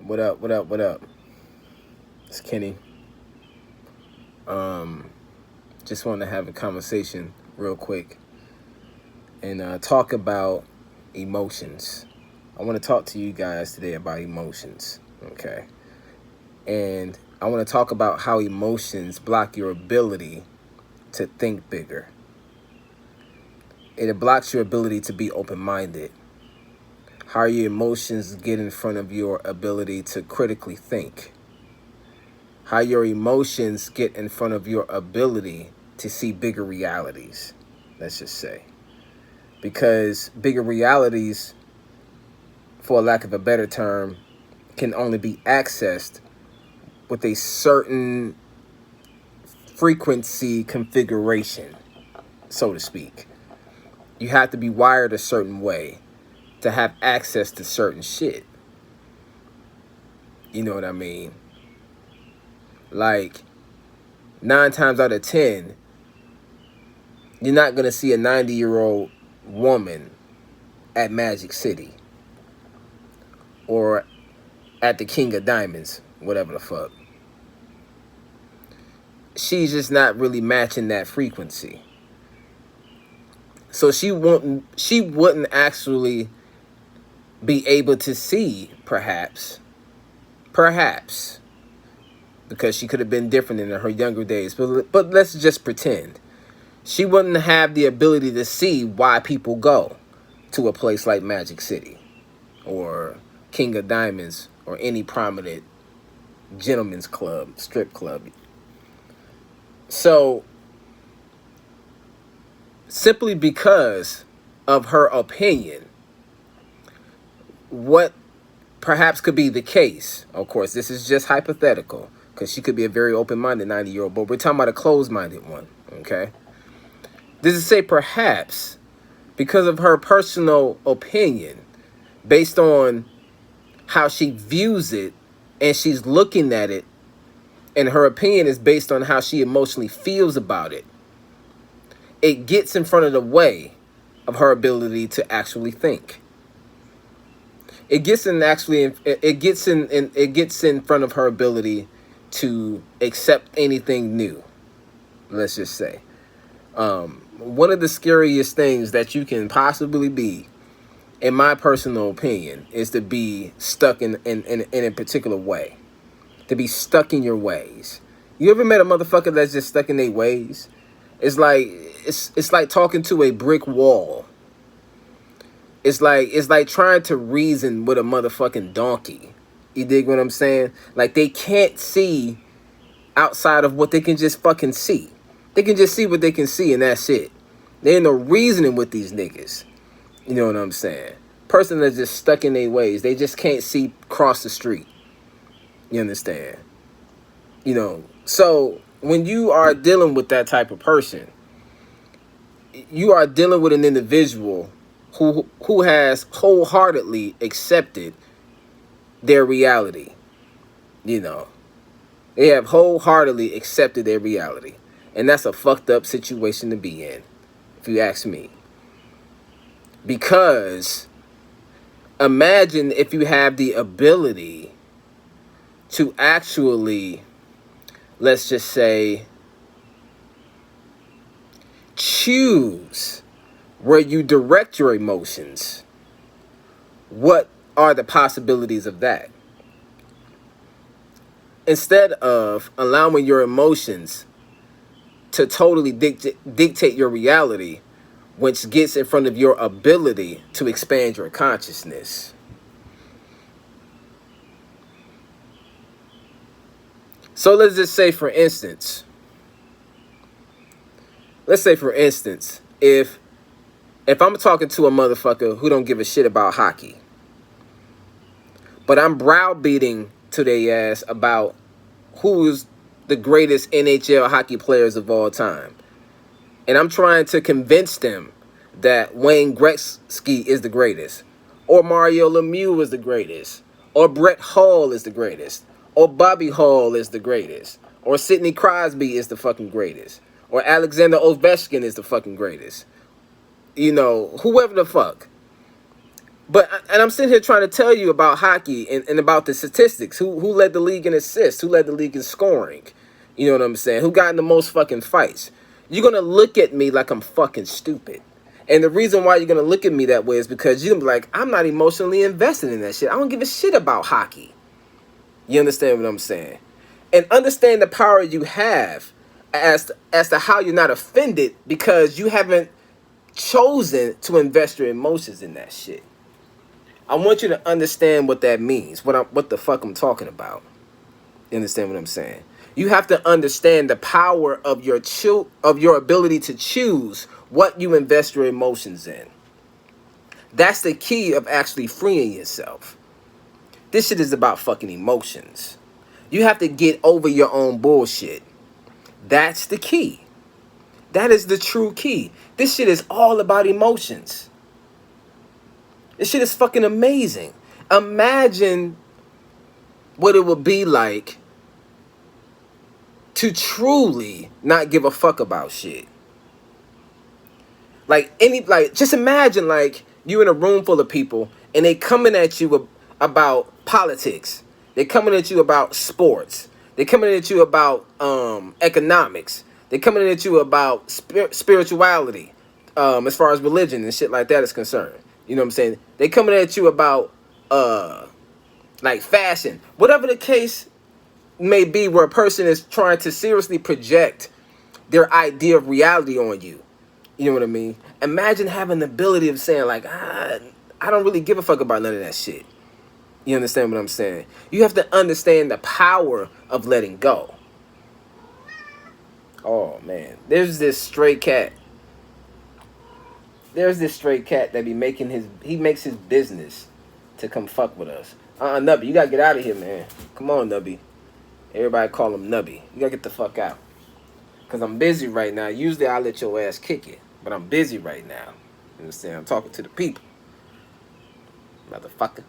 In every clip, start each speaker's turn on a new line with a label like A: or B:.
A: What up? What up? What up? It's Kenny. Um, just want to have a conversation real quick and talk about emotions. I want to talk to you guys today about emotions. Okay, and I want to talk about how emotions block your ability to think bigger. It blocks your ability to be open-minded. How your emotions get in front of your ability to critically think. How your emotions get in front of your ability to see bigger realities, let's just say. Because bigger realities, for lack of a better term, can only be accessed with a certain frequency configuration, so to speak. You have to be wired a certain way to have access to certain shit. You know what I mean? Like, 9 times out of 10, you're not going to see a 90-year-old woman at Magic City or at the King of Diamonds, whatever the fuck. She's just not really matching that frequency. So she wouldn't actually be able to see, perhaps, because she could have been different in her younger days. But let's just pretend. She wouldn't have the ability to see why people go to a place like Magic City or King of Diamonds or any prominent gentleman's club, strip club. So, simply because of her opinion, what perhaps could be the case, of course, this is just hypothetical, because she could be a very open-minded 90-year-old, but we're talking about a closed-minded one, okay? This is say perhaps because of her personal opinion, based on how she views it, and she's looking at it, and her opinion is based on how she emotionally feels about it, it gets in front of the way of her ability to actually think. It gets in front of her ability to accept anything new. Let's just say, one of the scariest things that you can possibly be, in my personal opinion, is to be stuck in a particular way, to be stuck in your ways. You ever met a motherfucker that's just stuck in their ways? It's like talking to a brick wall. It's like trying to reason with a motherfucking donkey. You dig what I'm saying? Like, they can't see outside of what they can just fucking see. They can just see what they can see, and that's it. There ain't no reasoning with these niggas. You know what I'm saying? Person that's just stuck in their ways. They just can't see across the street. You understand? You know, so when you are dealing with that type of person, you are dealing with an individual who has wholeheartedly accepted their reality. You know, they have wholeheartedly accepted their reality, and that's a fucked up situation to be in, if you ask me. Because imagine if you have the ability to actually, let's just say, choose where you direct your emotions. What are the possibilities of that? Instead of allowing your emotions to totally dictate your reality, which gets in front of your ability to expand your consciousness. So let's just say, for instance, if I'm talking to a motherfucker who don't give a shit about hockey, but I'm browbeating to their ass about who is the greatest NHL hockey players of all time, and I'm trying to convince them that Wayne Gretzky is the greatest, or Mario Lemieux is the greatest, or Brett Hall is the greatest, or Bobby Hall is the greatest, or Sidney Crosby is the fucking greatest, or Alexander Ovechkin is the fucking greatest. You know, whoever the fuck. And I'm sitting here trying to tell you about hockey and about the statistics. Who led the league in assists? Who led the league in scoring? You know what I'm saying? Who got in the most fucking fights? You're gonna look at me like I'm fucking stupid. And the reason why you're gonna look at me that way is because you're gonna be like, I'm not emotionally invested in that shit. I don't give a shit about hockey. You understand what I'm saying? And understand the power you have as to how you're not offended because you haven't chosen to invest your emotions in that shit. I want you to understand what that means, what the fuck I'm talking about. You understand what I'm saying? You have to understand the power of your ability to choose what you invest your emotions in. That's the key of actually freeing yourself. This shit is about fucking emotions. You have to get over your own bullshit. That's the key. That is the true key. This shit is all about emotions. This shit is fucking amazing. Imagine what it would be like to truly not give a fuck about shit. Just imagine like you in a room full of people and they coming at you about politics. They coming at you about sports. They coming at you about economics. They coming at you about spirituality, as far as religion and shit like that is concerned. You know what I'm saying? They coming at you about like fashion, whatever the case may be, where a person is trying to seriously project their idea of reality on you. You know what I mean? Imagine having the ability of saying like, I don't really give a fuck about none of that shit. You understand what I'm saying? You have to understand the power of letting go. Oh man, there's this stray cat. There's this stray cat that he makes his business to come fuck with us. Nubby, you gotta get out of here, man. Come on, Nubby. Everybody call him Nubby. You gotta get the fuck out. Cause I'm busy right now. Usually I let your ass kick it, but I'm busy right now. You understand? I'm talking to the people. Motherfucker.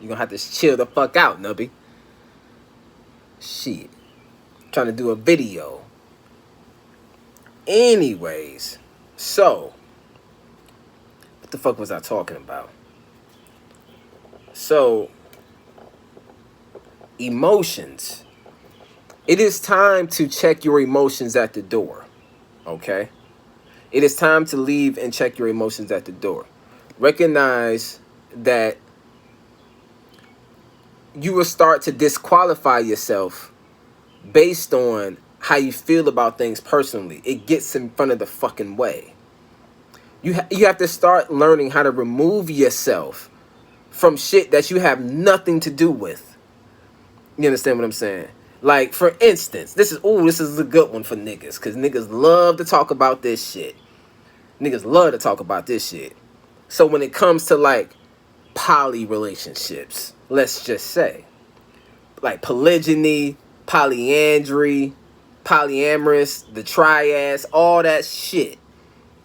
A: You gonna have to chill the fuck out, Nubby. Shit. Trying to do a video. Anyways, so what the fuck was I talking about? So, emotions. It is time to check your emotions at the door. Okay? It is time to leave and check your emotions at the door. Recognize that you will start to disqualify yourself based on how you feel about things personally. It gets in front of the fucking way. You have to start learning how to remove yourself from shit that you have nothing to do with. You understand what I'm saying? Like, for instance, this is a good one for niggas, because niggas love to talk about this shit. Niggas love to talk about this shit. So when it comes to, like, poly relationships, let's just say, like polygyny, polyandry, polyamorous, the triads, all that shit.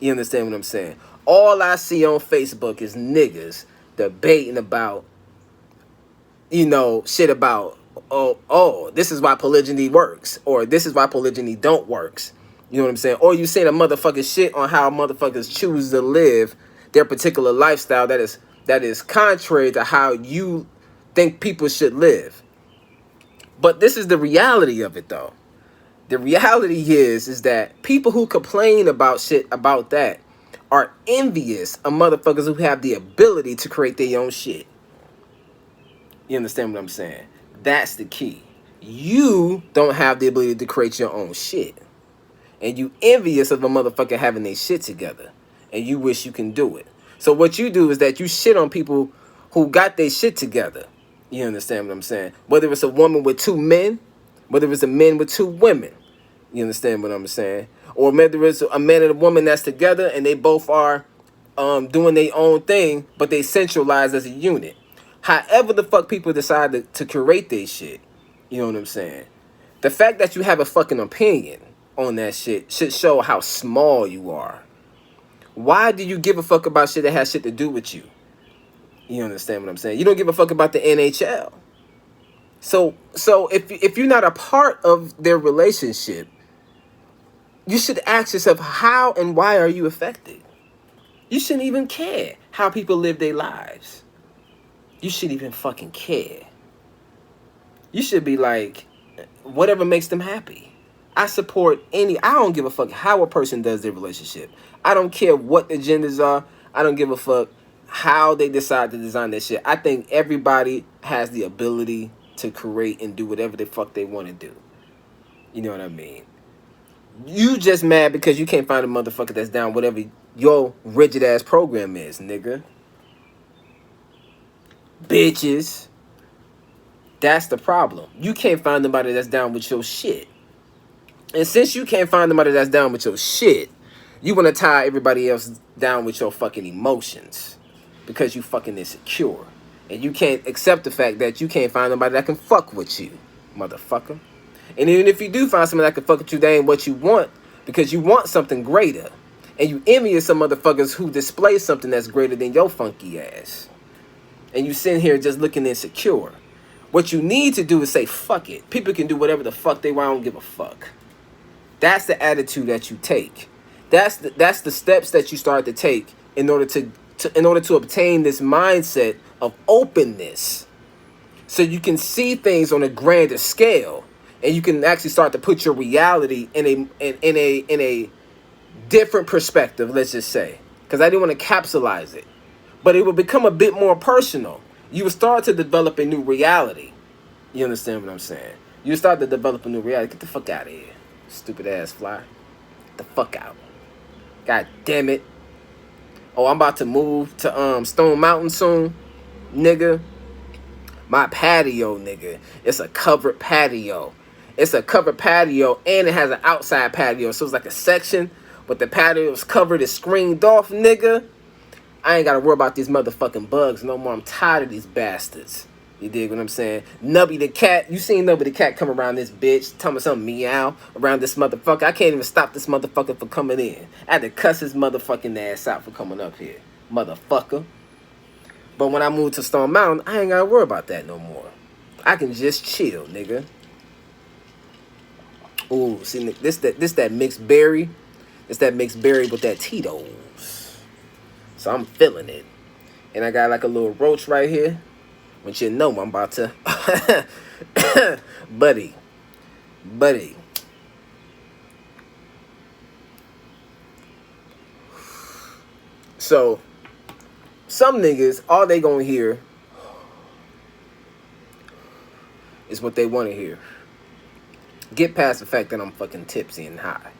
A: You understand what I'm saying? All I see on Facebook is niggas debating about, shit about, this is why polygyny works, or this is why polygyny don't works. You know what I'm saying? Or you saying a motherfucking shit on how motherfuckers choose to live their particular lifestyle that is contrary to how you think people should live. But this is the reality of it, though. The reality is that people who complain about shit about that are envious of motherfuckers who have the ability to create their own shit. You understand what I'm saying? That's the key. You don't have the ability to create your own shit. And you envious of a motherfucker having their shit together. And you wish you can do it. So what you do is that you shit on people who got their shit together. You understand what I'm saying? Whether it's a woman with two men, whether it's a man with two women. You understand what I'm saying? Or whether it's a man and a woman that's together and they both are doing their own thing, but they centralize as a unit. However the fuck people decide to curate their shit. You know what I'm saying? The fact that you have a fucking opinion on that shit should show how small you are. Why do you give a fuck about shit that has shit to do with you? You understand what I'm saying? You don't give a fuck about the NHL. So if you're not a part of their relationship, you should ask yourself, how and why are you affected? You shouldn't even care how people live their lives. You shouldn't even fucking care. You should be like, whatever makes them happy. I support I don't give a fuck how a person does their relationship. I don't care what the agendas are. I don't give a fuck how they decide to design that shit. I think everybody has the ability to create and do whatever the fuck they want to do. You know what I mean? You just mad because you can't find a motherfucker that's down whatever your rigid ass program is, nigga. Bitches. That's the problem. You can't find nobody that's down with your shit. And since you can't find nobody that's down with your shit, you want to tie everybody else down with your fucking emotions. Because you fucking insecure. And you can't accept the fact that you can't find nobody that can fuck with you, motherfucker. And even if you do find somebody that can fuck with you, they ain't what you want. Because you want something greater. And you envious some motherfuckers who display something that's greater than your funky ass. And you sitting here just looking insecure. What you need to do is say, fuck it. People can do whatever the fuck they want. I don't give a fuck. That's the attitude that you take. That's the steps that you start to take in order to obtain this mindset of openness. So you can see things on a grander scale. And you can actually start to put your reality in a different perspective, let's just say. Because I didn't want to capsulize it. But it will become a bit more personal. You will start to develop a new reality. You understand what I'm saying? You start to develop a new reality. Get the fuck out of here, stupid ass fly. Get the fuck out. God damn it. Oh, I'm about to move to Stone Mountain soon, nigga. My patio, nigga. It's a covered patio. It's a covered patio and it has an outside patio. So it's like a section, but the patio is covered, it's screened off, nigga. I ain't gotta worry about these motherfucking bugs no more. I'm tired of these bastards. You dig what I'm saying? Nubby the cat. You seen Nubby the cat come around this bitch, tell me something meow around this motherfucker. I can't even stop this motherfucker from coming in. I had to cuss his motherfucking ass out for coming up here. Motherfucker. But when I moved to Stone Mountain, I ain't gotta worry about that no more. I can just chill, nigga. Ooh, see, this that mixed berry. It's that mixed berry with that Tito's. So I'm feeling it. And I got like a little roach right here. Which you know I'm about to. Buddy. So, some niggas, all they gonna hear is what they want to hear. Get past the fact that I'm fucking tipsy and high.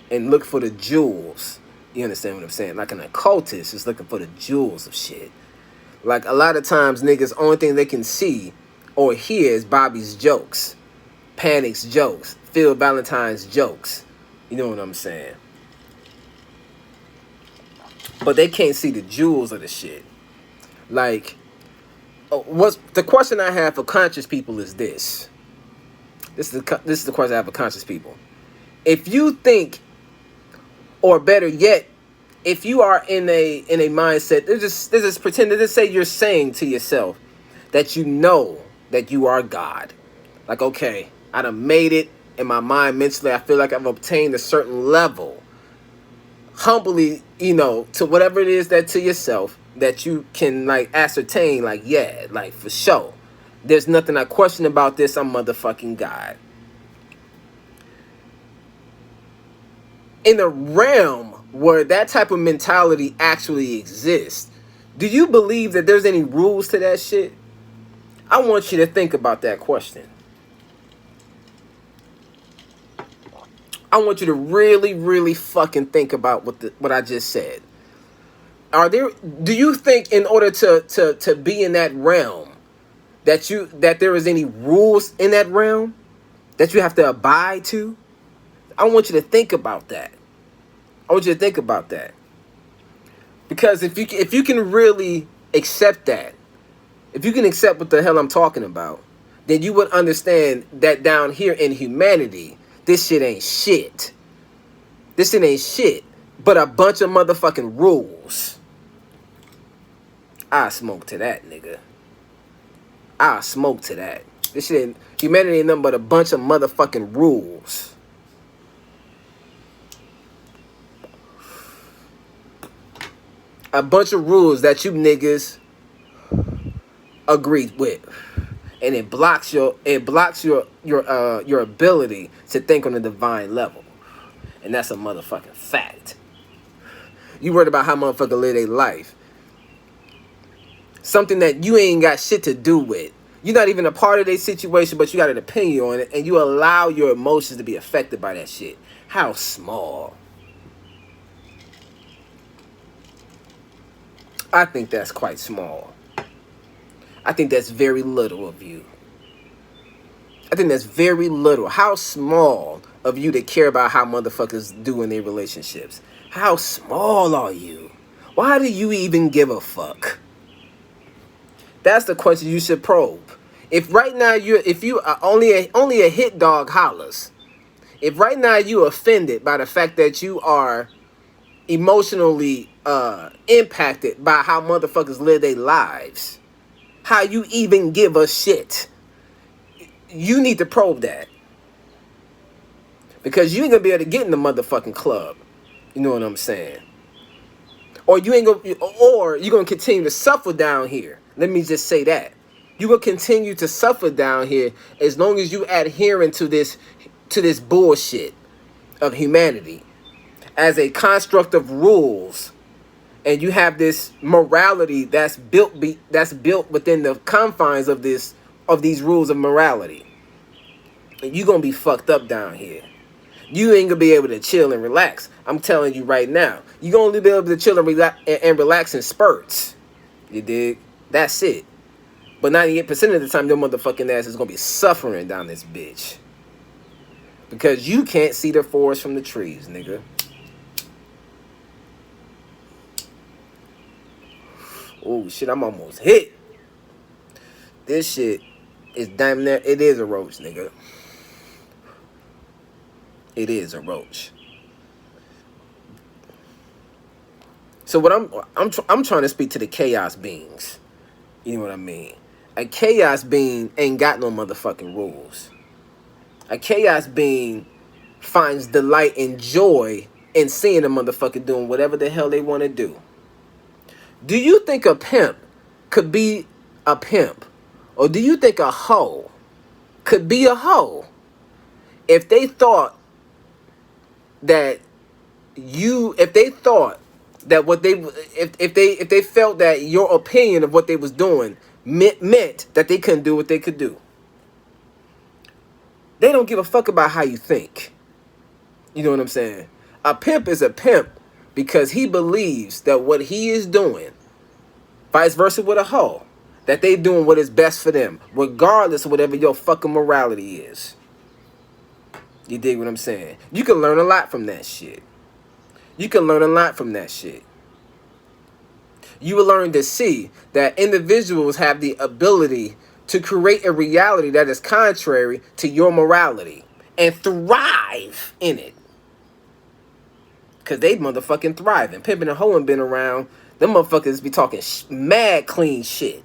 A: And look for the jewels. You understand what I'm saying? Like an occultist is looking for the jewels of shit. Like a lot of times niggas, only thing they can see or hear is Bobby's jokes. Panic's jokes. Phil Valentine's jokes. You know what I'm saying? But they can't see the jewels of the shit. Like, what's the question I have for conscious people is this. This is the question I have for conscious people. If you think, or better yet, if you are in a mindset, let's just pretend, let's say you're saying to yourself that you know that you are God. Like, okay, I done made it in my mind mentally. I feel like I've obtained a certain level. Humbly, you know, to whatever it is that to yourself that you can like ascertain, like, yeah, like for sure. There's nothing I question about this. I'm motherfucking God. In a realm where that type of mentality actually exists, do you believe that there's any rules to that shit? I want you to think about that question. I want you to really, really fucking think about what I just said. Do you think in order to be in that realm that there is any rules in that realm that you have to abide to? I want you to think about that. I want you to think about that. Because if you can really accept that, if you can accept what the hell I'm talking about, then you would understand that down here in humanity, this shit ain't shit. This shit ain't shit, but a bunch of motherfucking rules. I smoke to that, nigga. I smoke to that. This shit ain't, humanity ain't nothing but a bunch of motherfucking rules. A bunch of rules that you niggas agreed with. And it blocks your your ability to think on a divine level. And that's a motherfucking fact. You worried about how motherfuckers live their life. Something that you ain't got shit to do with. You're not even a part of their situation, but you got an opinion on it, and you allow your emotions to be affected by that shit. How small. I think that's quite small. I think that's very little of you. I think that's very little. How small of you to care about how motherfuckers do in their relationships? How small are you? Why do you even give a fuck? That's the question you should probe. If right now if you are only a hit dog hollers, if right now you offended by the fact that you are emotionally impacted by how motherfuckers live their lives, how you even give a shit, you need to probe that. Because you ain't gonna be able to get in the motherfucking club. You know what I'm saying? Or you're gonna continue to suffer down here. Let me just say that. You will continue to suffer down here as long as you adhering to this bullshit of humanity as a construct of rules, and you have this morality that's built within the confines of these rules of morality. And you're gonna be fucked up down here. You ain't gonna be able to chill and relax. I'm telling you right now. You're gonna only be able to chill and relax in spurts. You dig? That's it. But 98% of the time, your motherfucking ass is gonna be suffering down this bitch. Because you can't see the forest from the trees, nigga. Oh shit, I'm almost hit. This shit is damn near, it is a roach, nigga. It is a roach. So what I'm trying to speak to the chaos beings. You know what I mean? A chaos being ain't got no motherfucking rules. A chaos being finds delight and joy in seeing a motherfucker doing whatever the hell they want to do. Do you think a pimp could be a pimp? Or do you think a hoe could be a hoe if they thought that if they felt that your opinion of what they was doing meant that they couldn't do what they could do? They don't give a fuck about how you think. You know what I'm saying? A pimp is a pimp because he believes that what he is doing, vice versa with a hoe, that they doing what is best for them, regardless of whatever your fucking morality is. You dig what I'm saying? You can learn a lot from that shit. You can learn a lot from that shit. You will learn to see that individuals have the ability to create a reality that is contrary to your morality and thrive in it. Because they motherfucking thriving. Pimping and hoeing been around. Them motherfuckers be talking mad clean shit.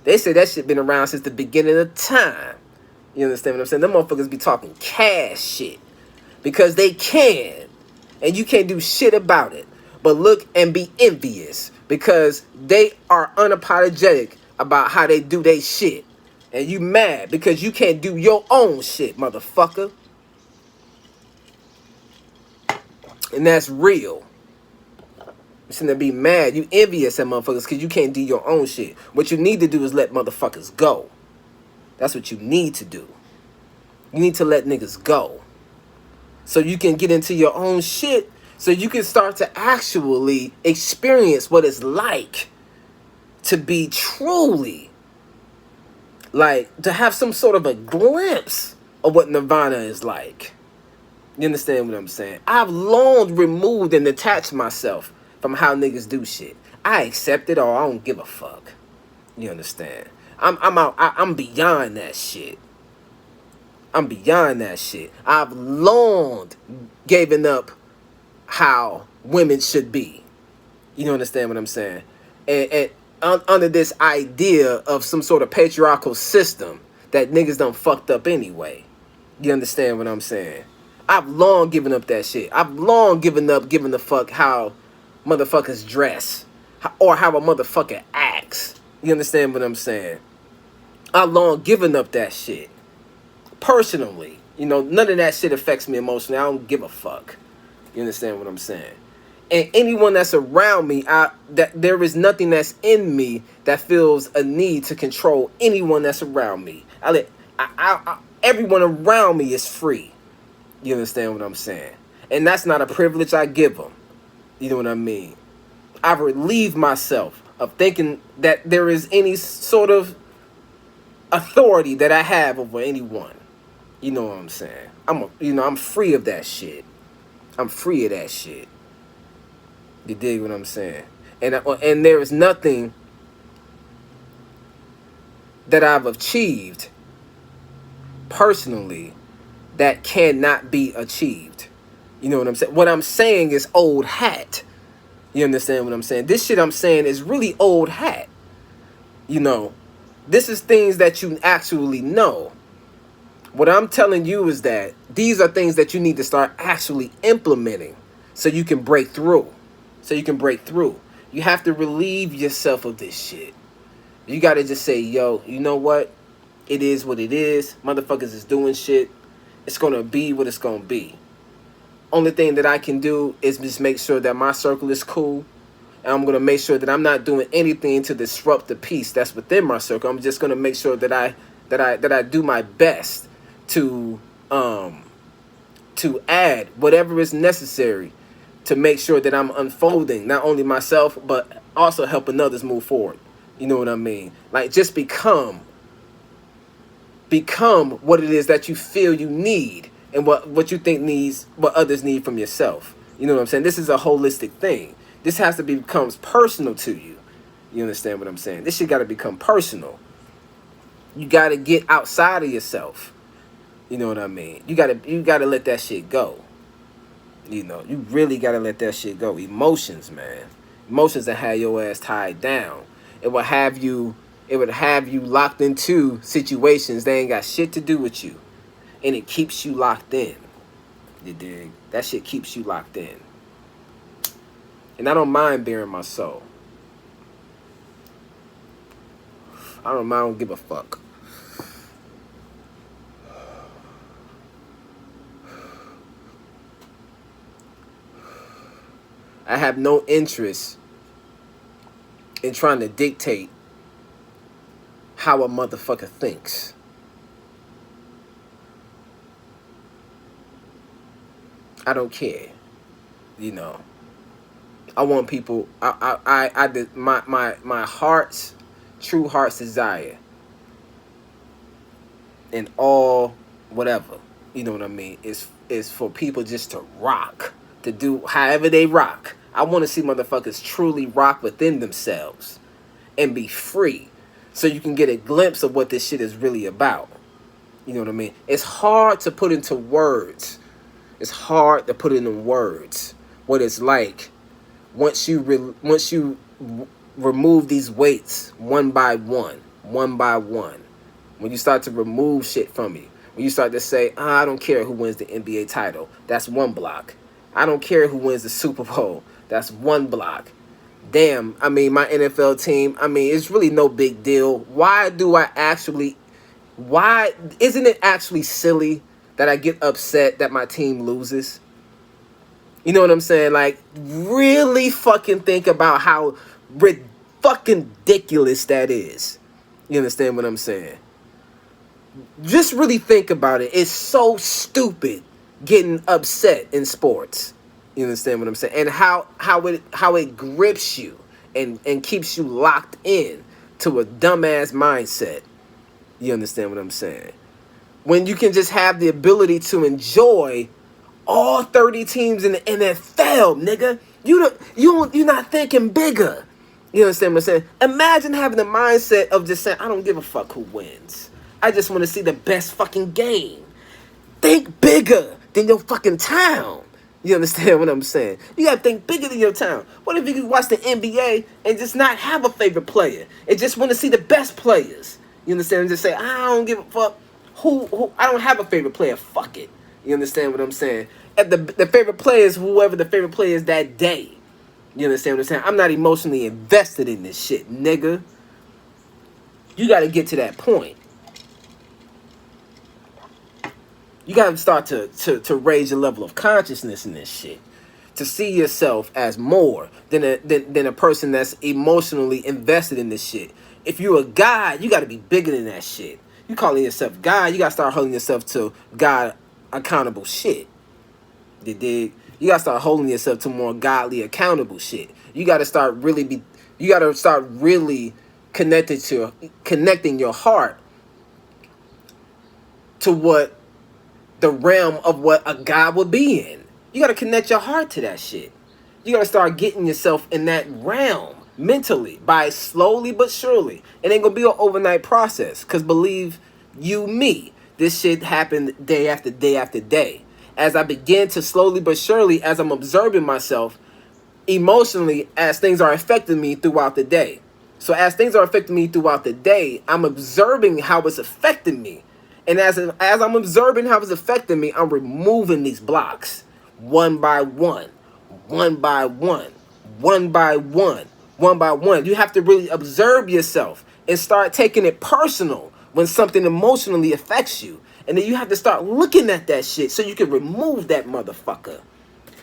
A: They say that shit been around since the beginning of time. You understand what I'm saying? Them motherfuckers be talking cash shit. Because they can. And you can't do shit about it. But look and be envious. Because they are unapologetic about how they do their shit. And you mad because you can't do your own shit, motherfucker. And that's real. You shouldn't be mad. You envious at motherfuckers because you can't do your own shit. What you need to do is let motherfuckers go. That's what you need to do. You need to let niggas go. So you can get into your own shit. So you can start to actually experience what it's like to be truly, like, to have some sort of a glimpse of what nirvana is like. You understand what I'm saying? I've long removed and detached myself from how niggas do shit. I accept it or I don't give a fuck. You understand? I'm beyond that shit. I'm beyond that shit. I've long given up how women should be. You understand what I'm saying? And under this idea of some sort of patriarchal system that niggas done fucked up anyway. You understand what I'm saying? I've long given up that shit. I've long given up giving the fuck how motherfuckers dress, or how a motherfucker acts. You understand what I'm saying? I long given up that shit. Personally. You know, none of that shit affects me emotionally. I don't give a fuck. You understand what I'm saying? And anyone that's around me, that there is nothing that's in me that feels a need to control anyone that's around me. Everyone around me is free. You understand what I'm saying? And that's not a privilege I give them. You know what I mean? I relieve myself of thinking that there is any sort of authority that I have over anyone. You know what I'm saying? I'm free of that shit. I'm free of that shit. You dig what I'm saying? And there is nothing that I've achieved personally that cannot be achieved. You know what I'm saying? What I'm saying is old hat. You understand what I'm saying? This shit I'm saying is really old hat. You know, this is things that you actually know. What I'm telling you is that these are things that you need to start actually implementing so you can break through. So you can break through. You have to relieve yourself of this shit. You got to just say, yo, you know what? It is what it is. Motherfuckers is doing shit. It's going to be what it's going to be. Only thing that I can do is just make sure that my circle is cool. And I'm going to make sure that I'm not doing anything to disrupt the peace that's within my circle. I'm just going to make sure that I do my best to add whatever is necessary to make sure that I'm unfolding not only myself but also helping others move forward. You know what I mean? Like, just become what it is that you feel you need and what you think needs, what others need from yourself. You know what I'm saying? This is a holistic thing. This has to becomes personal to you. You understand what I'm saying? This shit got to become personal. You got to get outside of yourself. You know what I mean? You got to let that shit go. You know, you really got to let that shit go. Emotions, man. Emotions that have your ass tied down. It would have you locked into situations that ain't got shit to do with you. And it keeps you locked in. You dig? That shit keeps you locked in. And I don't mind bearing my soul. I don't give a fuck. I have no interest in trying to dictate how a motherfucker thinks. I don't care. You know. I want people. My heart's true heart's desire in all whatever. You know what I mean? Is for people just to rock, to do however they rock. I want to see motherfuckers truly rock within themselves and be free, so you can get a glimpse of what this shit is really about. You know what I mean? It's hard to put into words. It's hard to put into words what it's like once you remove these weights one by one. When you start to remove shit from you, when you start to say, I don't care who wins the NBA title, that's one block. I don't care who wins the Super Bowl, that's one block. Damn, I mean, my NFL team, I mean, it's really no big deal. Why isn't it actually silly that I get upset that my team loses? You know what I'm saying? Like, really fucking think about how fucking ridiculous that is. You understand what I'm saying? Just really think about it. It's so stupid getting upset in sports. You understand what I'm saying? And how it grips you and keeps you locked in to a dumbass mindset. You understand what I'm saying? When you can just have the ability to enjoy all 30 teams in the NFL, nigga. You're not thinking bigger. You understand what I'm saying? Imagine having the mindset of just saying, I don't give a fuck who wins. I just want to see the best fucking game. Think bigger than your fucking town. You understand what I'm saying? You gotta think bigger than your town. What if you could watch the NBA and just not have a favorite player and just want to see the best players? You understand? And just say, I don't give a fuck who I don't have a favorite player. Fuck it. You understand what I'm saying? And the favorite player is whoever the favorite player is that day. You understand what I'm saying? I'm not emotionally invested in this shit, nigga. You got to get to that point. You got to start to raise your level of consciousness in this shit. To see yourself as more than a person that's emotionally invested in this shit. If you're a God, you got to be bigger than that shit. You calling yourself God, you got to start holding yourself to God accountable shit. You dig? You got to start holding yourself to more godly accountable shit. You got to start really connecting your heart to what the realm of what a God would be in. You got to connect your heart to that shit. You got to start getting yourself in that realm mentally by slowly but surely. It ain't going to be an overnight process, because believe you me, this shit happened day after day after day. As I begin to slowly but surely, as I'm observing myself emotionally, as things are affecting me throughout the day. So as things are affecting me throughout the day, I'm observing how it's affecting me. And as I'm observing how it's affecting me, I'm removing these blocks one by one, one by one, one by one, one by one. You have to really observe yourself and start taking it personal when something emotionally affects you. And then you have to start looking at that shit so you can remove that motherfucker.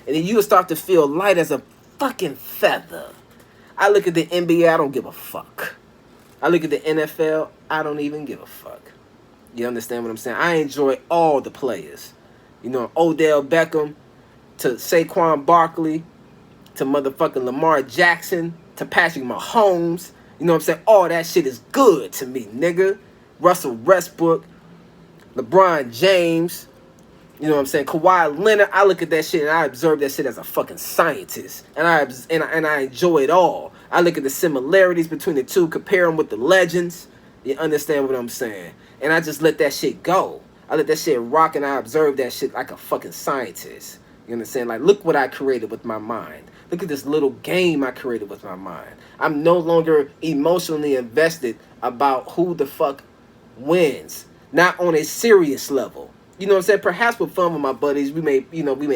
A: And then you'll start to feel light as a fucking feather. I look at the NBA, I don't give a fuck. I look at the NFL, I don't even give a fuck. You understand what I'm saying? I enjoy all the players. You know, Odell Beckham, to Saquon Barkley, to motherfucking Lamar Jackson, to Patrick Mahomes. You know what I'm saying? All that shit is good to me, nigga. Russell Westbrook, LeBron James, you know what I'm saying? Kawhi Leonard. I look at that shit and I observe that shit as a fucking scientist, and I enjoy it all. I look at the similarities between the two, compare them with the legends. You understand what I'm saying? And I just let that shit go. I let that shit rock, and I observe that shit like a fucking scientist. You understand? Like, look what I created with my mind. Look at this little game I created with my mind. I'm no longer emotionally invested about who the fuck wins. Not on a serious level. You know what I'm saying? Perhaps with fun with my buddies, we may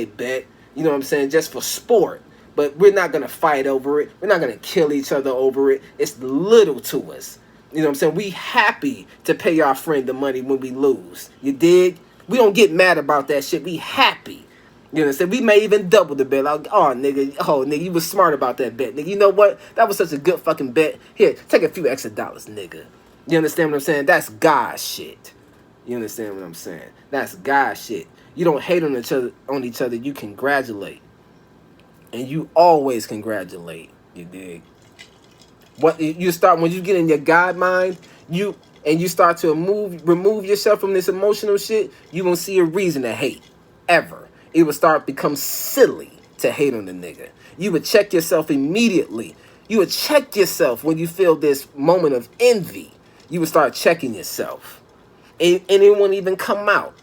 A: bet, you know what I'm saying, just for sport. But we're not going to fight over it. We're not going to kill each other over it. It's little to us. You know what I'm saying? We happy to pay our friend the money when we lose. You dig? We don't get mad about that shit. We happy. You know what I'm saying? We may even double the bet. Like, nigga, you was smart about that bet. Nigga, you know what? That was such a good fucking bet. Here, take a few extra dollars, nigga. You understand what I'm saying? That's God shit. You understand what I'm saying? That's God shit. You don't hate on each other. You congratulate. And you always congratulate. You dig? What you start when you get in your God mind, you start to remove yourself from this emotional shit, you won't see a reason to hate. Ever. It will start become silly to hate on the nigga. You would check yourself immediately. You would check yourself when you feel this moment of envy. You would start checking yourself. And it won't even come out.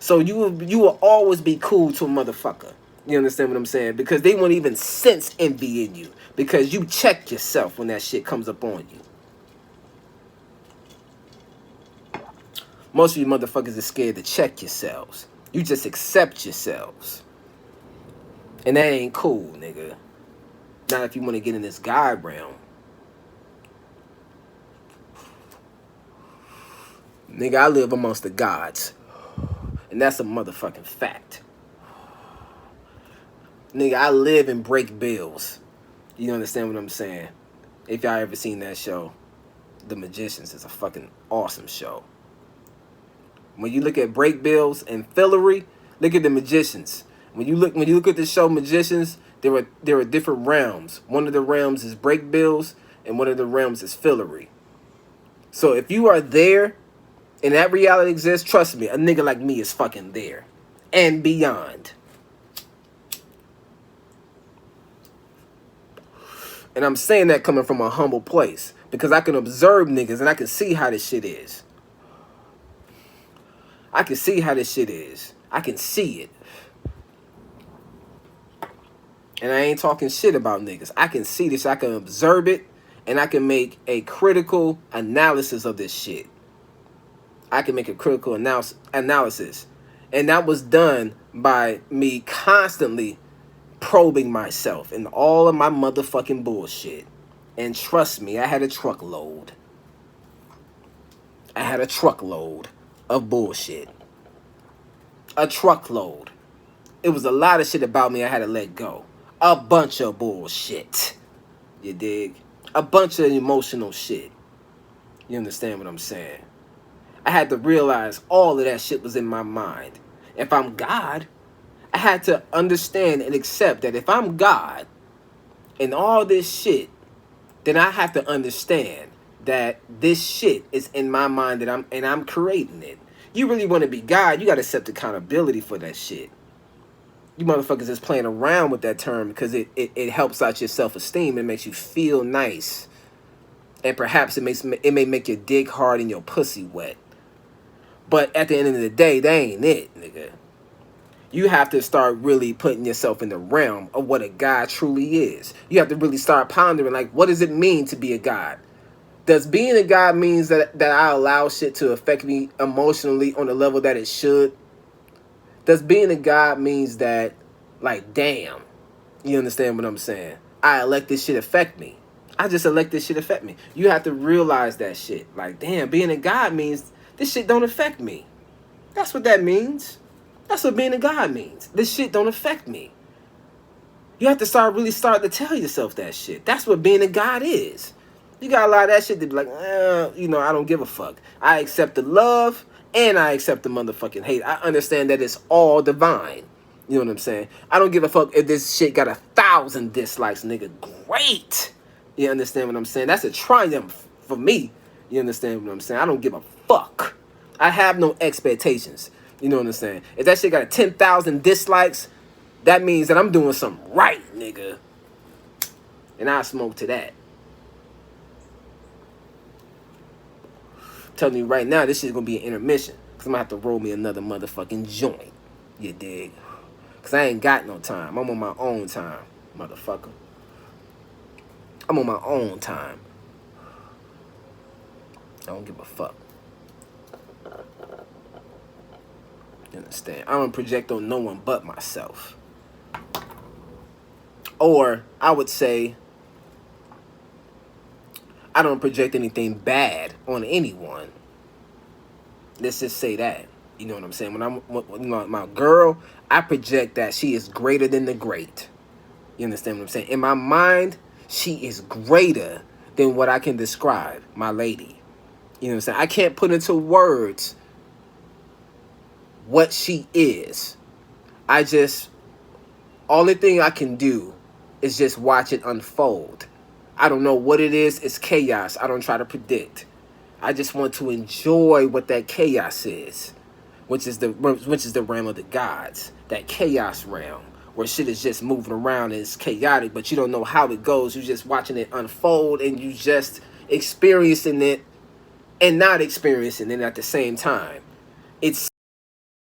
A: So you will always be cool to a motherfucker. You understand what I'm saying? Because they won't even sense envy in you. Because you check yourself when that shit comes up on you. Most of you motherfuckers are scared to check yourselves. You just accept yourselves. And that ain't cool, nigga. Not if you want to get in this God realm. Nigga, I live amongst the gods. And that's a motherfucking fact. Nigga, I live and break bills. You understand what I'm saying? If y'all ever seen that show, The Magicians, is a fucking awesome show. When you look at break bills and fillery, look at The Magicians. When you look at the show Magicians, there are different realms. One of the realms is break bills, and one of the realms is fillery. So if you are there, and that reality exists, trust me, a nigga like me is fucking there. And beyond. And I'm saying that coming from a humble place. Because I can observe niggas and I can see how this shit is. I can see how this shit is. I can see it. And I ain't talking shit about niggas. I can see this. I can observe it. And I can make a critical analysis of this shit. I can make a critical analysis. And that was done by me constantly probing myself in all of my motherfucking bullshit. And trust me, I had a truckload. I had a truckload of bullshit. A truckload. It was a lot of shit about me I had to let go. A bunch of bullshit. You dig? A bunch of emotional shit. You understand what I'm saying? I had to realize all of that shit was in my mind. If I'm God, I had to understand and accept that if I'm God and all this shit, then I have to understand that this shit is in my mind that I'm creating it. You really want to be God, you got to accept accountability for that shit. You motherfuckers is playing around with that term because it helps out your self-esteem and makes you feel nice. And perhaps it may make your dick hard and your pussy wet. But at the end of the day, that ain't it, nigga. You have to start really putting yourself in the realm of what a God truly is. You have to really start pondering, like, what does it mean to be a God? Does being a God means that I allow shit to affect me emotionally on the level that it should? Does being a God means that, like, damn, you understand what I'm saying? I let this shit affect me. I just let this shit affect me. You have to realize that shit. Like, damn, being a God means this shit don't affect me. That's what that means. That's what being a God means. This shit don't affect me. You have to start to tell yourself that shit. That's what being a God is. You got a lot of that shit to be like, I don't give a fuck. I accept the love and I accept the motherfucking hate. I understand that it's all divine. You know what I'm saying? I don't give a fuck if this shit got 1,000 dislikes, nigga. Great. You understand what I'm saying? That's a triumph for me. You understand what I'm saying? I don't give a fuck. I have no expectations. You know what I'm saying? If that shit got 10,000 dislikes, that means that I'm doing something right, nigga. And I smoke to that. Telling you right now, this shit's gonna be an intermission. Cause I'm gonna have to roll me another motherfucking joint. You dig? Cause I ain't got no time. I'm on my own time, motherfucker. I'm on my own time. I don't give a fuck. You understand? I don't project on no one but myself. Or I would say I don't project anything bad on anyone. Let's just say that. You know what I'm saying? When my girl, I project that she is greater than the great. You understand what I'm saying? In my mind, she is greater than what I can describe, my lady. You know what I'm saying? I can't put into words what she is. Only thing I can do is just watch it unfold. I don't know what it is. It's chaos. I don't try to predict. I just want to enjoy what that chaos is, which is the realm of the gods, that chaos realm, where shit is just moving around and it's chaotic, but you don't know how it goes. You're just watching it unfold and you just experiencing it and not experiencing it at the same time. It's